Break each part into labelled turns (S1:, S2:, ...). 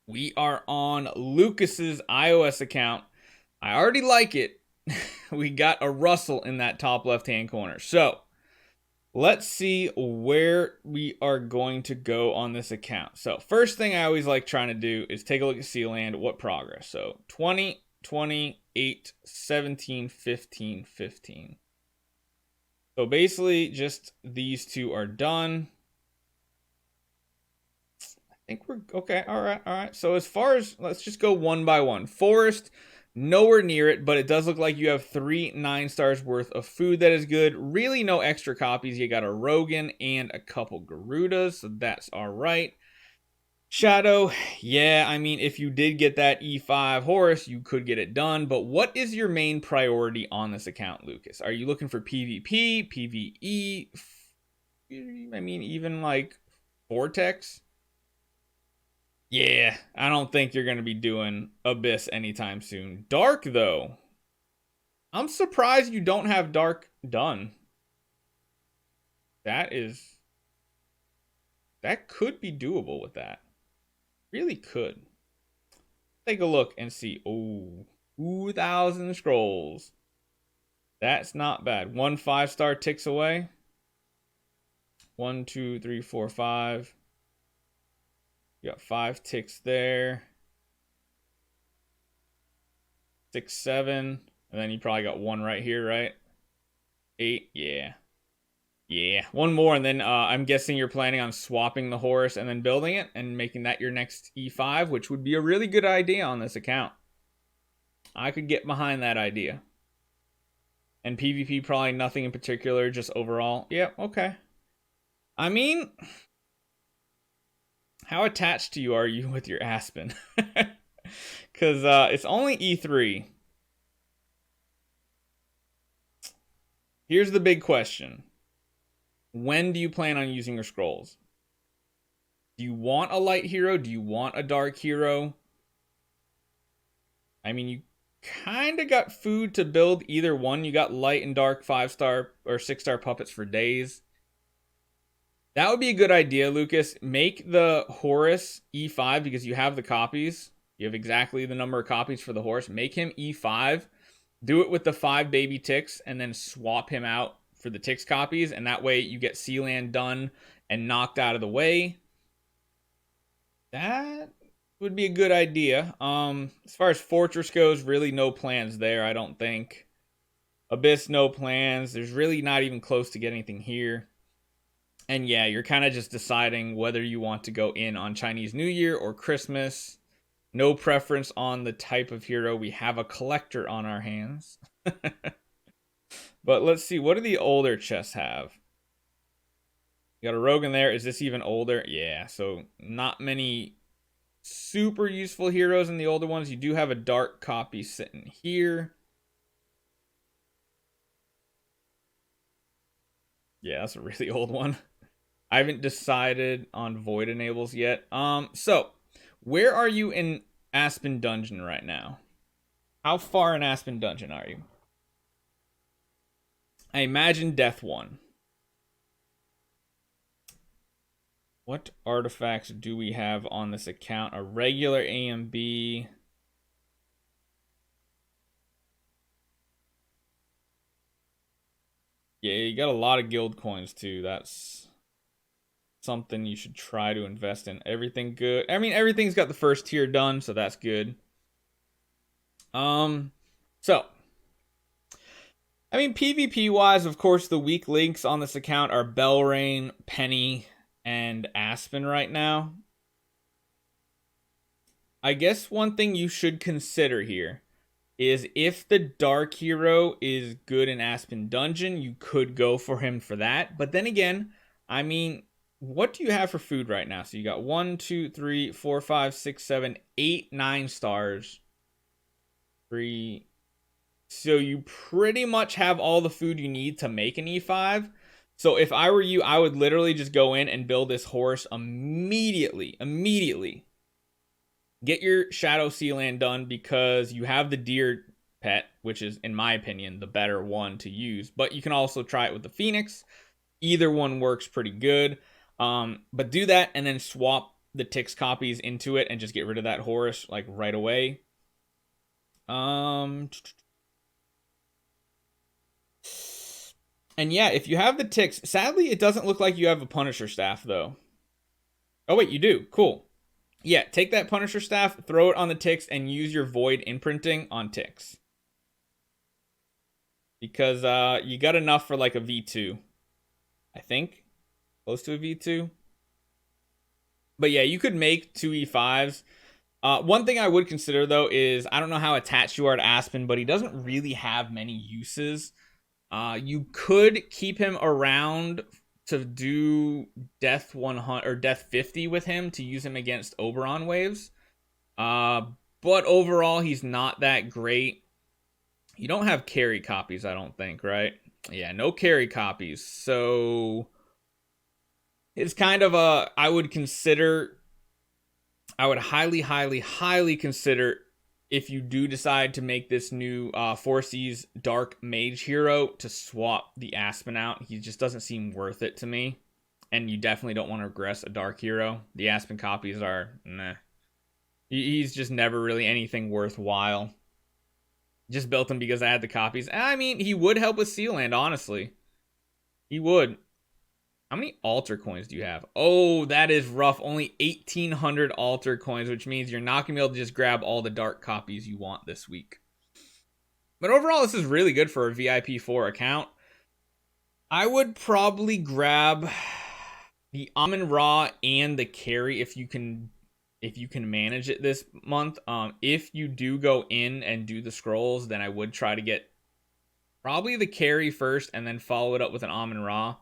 S1: We are on Lucas's iOS account. I already like it. We got a Russell in that top left-hand corner. So let's see where we are going to go on this account. So first thing I always like trying to do is take a look at Sealand, what progress. So 20, 28, 17, 15, 15. So basically just these two are done. I think we're okay. All right. So as far as, let's just go one by one. Forest, nowhere near it, but it does look like you have 3 9-stars worth of food that is good. Really no extra copies. You got a Rogan and a couple Garudas, so that's all right. Shadow, yeah, I mean, if you did get that E5 horse, you could get it done, but what is your main priority on this account, Lucas? Are you looking for PvP, PvE? I mean, even like Vortex? Yeah, I don't think you're going to be doing Abyss anytime soon. Dark, though. I'm surprised you don't have Dark done. That could be doable with that. Really could. Take a look and see. Oh, 2,000 scrolls. That's not bad. 1 5-star ticks away. 1, 2, 3, 4, 5. You got 5 ticks there. 6, 7. And then you probably got 1 right here, right? 8. Yeah. Yeah. 1 more, and then I'm guessing you're planning on swapping the horse and then building it and making that your next E5, which would be a really good idea on this account. I could get behind that idea. And PvP, probably nothing in particular, just overall. Yeah, okay. I mean, how attached to you are you with your Aspen? Because it's only E3. Here's the big question. When do you plan on using your scrolls? Do you want a light hero? Do you want a dark hero? I mean, you kind of got food to build either one. You got light and dark 5-star or 6-star puppets for days. That would be a good idea, Lucas. Make the Horus E5 because you have the copies. You have exactly the number of copies for the horse. Make him E5. Do it with the 5 baby ticks and then swap him out for the ticks copies. And that way you get Sealand done and knocked out of the way. That would be a good idea. As far as Fortress goes, really no plans there, I don't think. Abyss, no plans. There's really not even close to get anything here. And yeah, you're kind of just deciding whether you want to go in on Chinese New Year or Christmas. No preference on the type of hero. We have a collector on our hands. But let's see, what do the older chests have? You got a Rogue in there. Is this even older? Yeah, so not many super useful heroes in the older ones. You do have a dark copy sitting here. Yeah, that's a really old one. I haven't decided on Void Enables yet. So where are you in Aspen Dungeon right now? How far in Aspen Dungeon are you? I imagine Death 1. What artifacts do we have on this account? A regular AMB. Yeah, you got a lot of guild coins too. That's something you should try to invest in. Everything good. I mean, everything's got the first tier done, so that's good. So I mean, PvP wise, of course, the weak links on this account are Belrain, Penny, and Aspen right now. I guess one thing you should consider here is if the Dark Hero is good in Aspen Dungeon, you could go for him for that. But then again, I mean, what do you have for food right now? So you got 1, 2, 3, 4, 5, 6, 7, 8, 9 stars. 3. So you pretty much have all the food you need to make an E5. So if I were you, I would literally just go in and build this horse immediately. Get your Shadow Sealand done because you have the Deer pet, which is, in my opinion, the better one to use. But you can also try it with the Phoenix. Either one works pretty good. But do that and then swap the Tix copies into it and just get rid of that Horus like right away. And yeah, if you have the Tix, sadly it doesn't look like you have a Punisher staff though. Oh wait, you do. Cool. Yeah, take that Punisher staff, throw it on the Tix, and use your Void imprinting on Tix. Because you got enough for like a V2. I think. Close to a V2. But yeah, you could make 2 E5s. One thing I would consider, though, is I don't know how attached you are to Aspen, but he doesn't really have many uses. You could keep him around to do Death 100 or Death 50 with him to use him against Oberon waves. But overall, he's not that great. You don't have carry copies, I don't think, right? Yeah, no carry copies. So it's kind of a, I would highly consider if you do decide to make this new 4C's Dark Mage hero to swap the Aspen out. He just doesn't seem worth it to me. And you definitely don't want to regress a Dark hero. The Aspen copies are, meh. He's just never really anything worthwhile. Just built him because I had the copies. I mean, he would help with Sealand, honestly. He would. How many altar coins do you have? Oh, that is rough. Only 1,800 altar coins, which means you're not going to be able to just grab all the dark copies you want this week. But overall, this is really good for a VIP 4 account. I would probably grab the Amun-Ra and the carry if you can manage it this month. If you do go in and do the scrolls, then I would try to get probably the carry first and then follow it up with an Amun-Ra.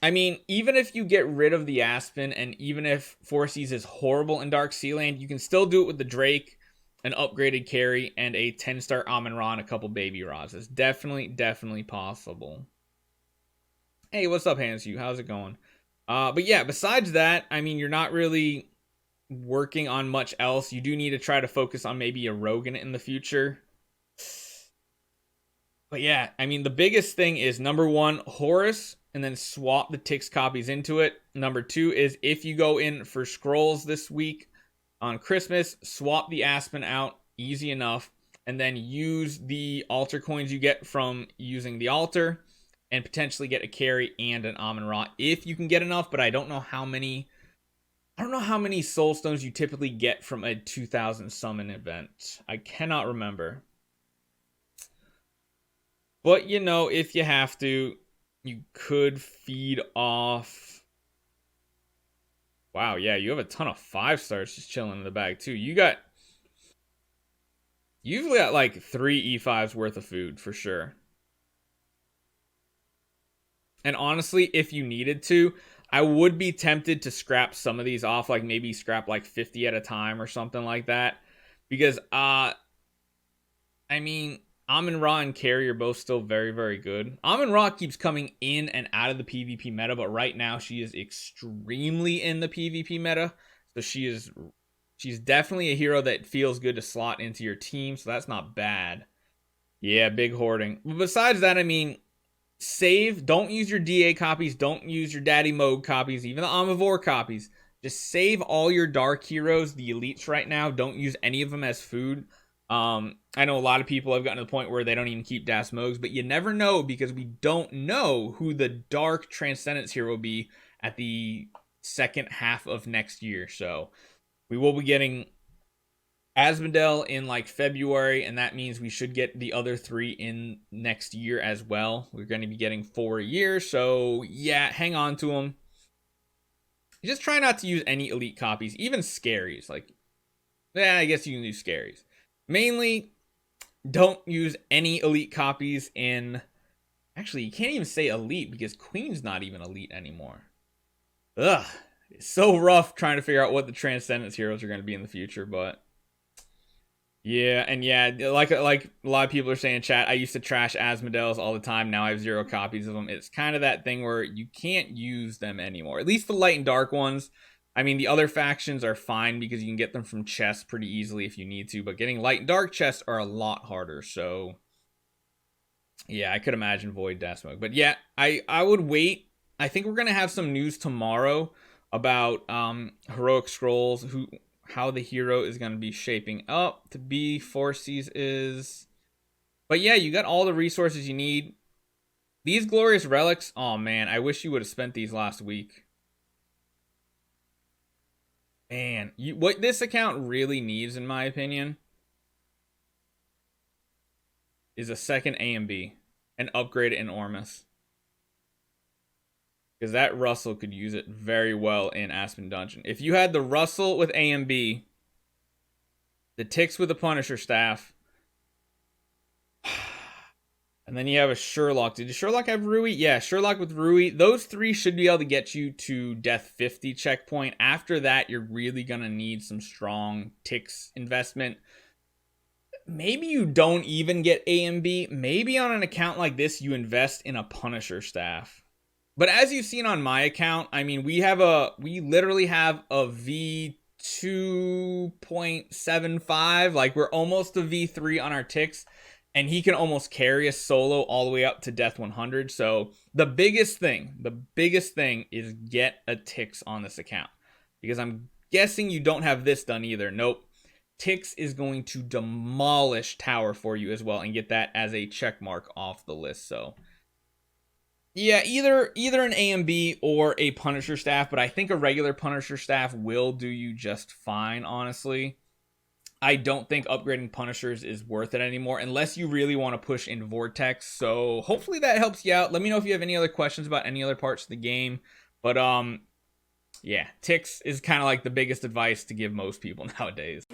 S1: I mean, even if you get rid of the Aspen and even if 4C's is horrible in Dark Sealand, you can still do it with the Drake, an upgraded carry, and a 10-star Amun-Ra and a couple Baby Ra's. It's definitely possible. Hey, what's up, Hansu? How's it going? But yeah, besides that, I mean, you're not really working on much else. You do need to try to focus on maybe a Rogan in the future. But yeah, I mean, the biggest thing is number 1, Horus, and then swap the Tix copies into it. Number 2 is if you go in for scrolls this week on Christmas, swap the Aspen out, easy enough, and then use the altar coins you get from using the altar and potentially get a carry and an Amun-Ra if you can get enough, but I don't know how many soul stones you typically get from a 2000 summon event. I cannot remember. But you know, if you have to, you could feed off. Wow, yeah, you have a ton of 5-stars just chilling in the bag too. You've got like 3 E5s worth of food for sure. And honestly, if you needed to, I would be tempted to scrap some of these off, like maybe scrap like 50 at a time or something like that. Because I mean, Amun-Ra and Carry are both still very good. Amun-Ra keeps coming in and out of the PvP meta, but right now she is extremely in the PvP meta. So she's definitely a hero that feels good to slot into your team, so that's not bad. Yeah, big hoarding. But besides that, I mean, save. Don't use your DA copies. Don't use your Daddy Mode copies, even the Omnivore copies. Just save all your dark heroes, the elites right now. Don't use any of them as food. I know a lot of people have gotten to the point where they don't even keep Das Mogs, but you never know because we don't know who the dark Transcendence hero will be at the second half of next year. So we will be getting Asmodel in like February, and that means we should get the other 3 in next year as well. We're going to be getting 4 a year, so yeah, hang on to them. Just try not to use any elite copies, even scaries. Like, yeah, I guess you can use scaries. Mainly, don't use any elite copies in... Actually, you can't even say elite because Queen's not even elite anymore. Ugh. It's so rough trying to figure out what the Transcendence heroes are going to be in the future, but... Yeah, and yeah, like a lot of people are saying in chat, I used to trash Asmodeus all the time. Now I have 0 copies of them. It's kind of that thing where you can't use them anymore. At least the light and dark ones. I mean, the other factions are fine because you can get them from chests pretty easily if you need to, but getting light and dark chests are a lot harder. So yeah, I could imagine Void Death Smoke. But yeah, I would wait. I think we're gonna have some news tomorrow about Heroic Scrolls, how the hero is gonna be shaping up to be. Forces is. But yeah, you got all the resources you need. These glorious relics, oh man, I wish you would have spent these last week. Man, what this account really needs, in my opinion, is a second A and B and upgrade it in Ormus. Because that Russell could use it very well in Aspen Dungeon. If you had the Russell with A and B, the Ticks with the Punisher Staff, and then you have a Sherlock. Did Sherlock have Rui? Yeah, Sherlock with Rui. Those three should be able to get you to Death 50 checkpoint. After that, you're really going to need some strong Ticks investment. Maybe you don't even get A and B. Maybe on an account like this, you invest in a Punisher Staff. But as you've seen on my account, I mean, we literally have a V2.75. Like, we're almost a V3 on our Ticks. And he can almost carry us solo all the way up to Death 100. So the biggest thing is get a Ticks on this account. Because I'm guessing you don't have this done either. Nope. Ticks is going to demolish Tower for you as well and get that as a check mark off the list. So yeah, either an A and B or a Punisher Staff, but I think a regular Punisher Staff will do you just fine, honestly. I don't think upgrading Punishers is worth it anymore unless you really want to push in Vortex. So hopefully that helps you out. Let me know if you have any other questions about any other parts of the game. But yeah, Ticks is kind of like the biggest advice to give most people nowadays.